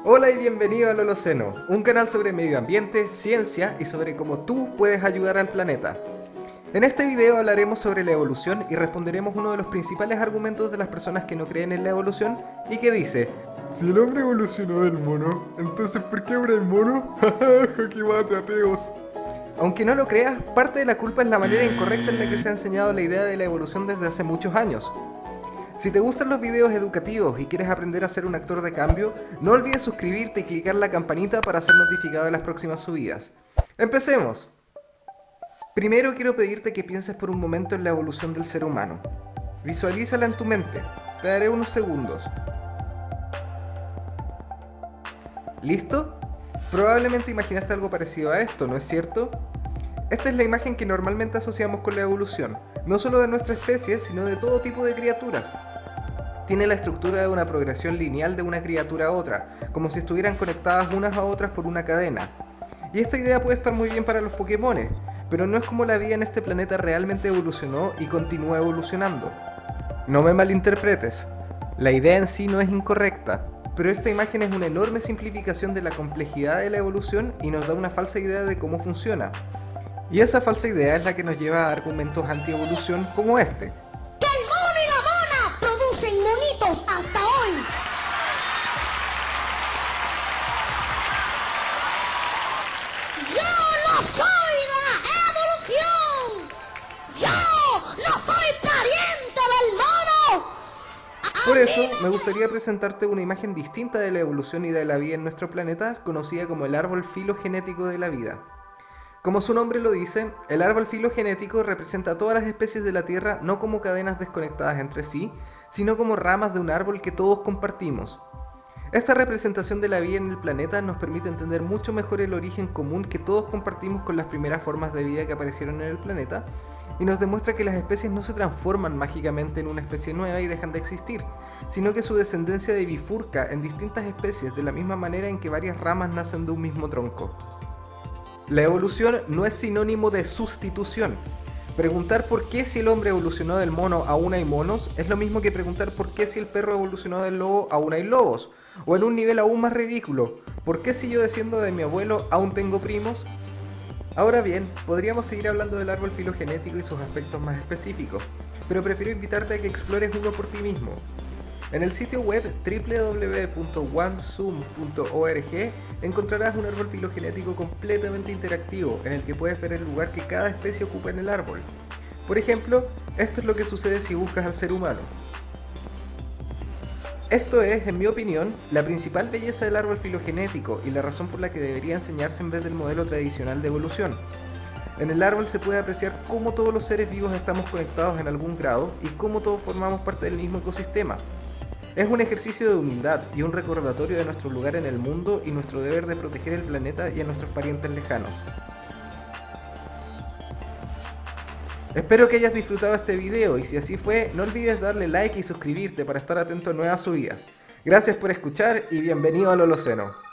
Hola y bienvenido al Holoceno, un canal sobre medio ambiente, ciencia y sobre cómo tú puedes ayudar al planeta. En este video hablaremos sobre la evolución y responderemos uno de los principales argumentos de las personas que no creen en la evolución y que dice: Si el hombre evolucionó del mono, entonces ¿por qué ahora hay mono? ¡Jajaja, qué mate, ateos! aunque no lo creas, parte de la culpa es la manera incorrecta en la que se ha enseñado la idea de la evolución desde hace muchos años. Si te gustan los videos educativos y quieres aprender a ser un actor de cambio, no olvides suscribirte y clicar la campanita para ser notificado de las próximas subidas. ¡Empecemos! Primero quiero pedirte que pienses por un momento en la evolución del ser humano. Visualízala en tu mente. Te daré unos segundos. ¿Listo? Probablemente imaginaste algo parecido a esto, ¿no es cierto? Esta es la imagen que normalmente asociamos con la evolución, no solo de nuestra especie, sino de todo tipo de criaturas. Tiene la estructura de una progresión lineal de una criatura a otra, como si estuvieran conectadas unas a otras por una cadena. Y esta idea puede estar muy bien para los Pokémones, pero no es como la vida en este planeta realmente evolucionó y continúa evolucionando. No me malinterpretes, la idea en sí no es incorrecta, pero esta imagen es una enorme simplificación de la complejidad de la evolución y nos da una falsa idea de cómo funciona. Y esa falsa idea es la que nos lleva a argumentos anti-evolución como este. ¡Que el mono y la mona producen monitos hasta hoy! ¡Yo no soy de la evolución! ¡Yo no soy pariente del mono! Por eso, me gustaría presentarte una imagen distinta de la evolución y de la vida en nuestro planeta, conocida como el árbol filogenético de la vida. Como su nombre lo dice, el árbol filogenético representa a todas las especies de la Tierra no como cadenas desconectadas entre sí, sino como ramas de un árbol que todos compartimos. Esta representación de la vida en el planeta nos permite entender mucho mejor el origen común que todos compartimos con las primeras formas de vida que aparecieron en el planeta, y nos demuestra que las especies no se transforman mágicamente en una especie nueva y dejan de existir, sino que su descendencia bifurca en distintas especies de la misma manera en que varias ramas nacen de un mismo tronco. La evolución no es sinónimo de sustitución. Preguntar por qué si el hombre evolucionó del mono aún hay monos es lo mismo que preguntar por qué si el perro evolucionó del lobo aún hay lobos. O en un nivel aún más ridículo, ¿por qué si yo desciendo de mi abuelo aún tengo primos? Ahora bien, podríamos seguir hablando del árbol filogenético y sus aspectos más específicos, pero prefiero invitarte a que explores uno por ti mismo. En el sitio web www.onezoom.org encontrarás un árbol filogenético completamente interactivo en el que puedes ver el lugar que cada especie ocupa en el árbol. Por ejemplo, esto es lo que sucede si buscas al ser humano. Esto es, en mi opinión, la principal belleza del árbol filogenético y la razón por la que debería enseñarse en vez del modelo tradicional de evolución. En el árbol se puede apreciar cómo todos los seres vivos estamos conectados en algún grado y cómo todos formamos parte del mismo ecosistema. Es un ejercicio de humildad y un recordatorio de nuestro lugar en el mundo y nuestro deber de proteger el planeta y a nuestros parientes lejanos. Espero que hayas disfrutado este video y si así fue, no olvides darle like y suscribirte para estar atento a nuevas subidas. Gracias por escuchar y bienvenido al Holoceno.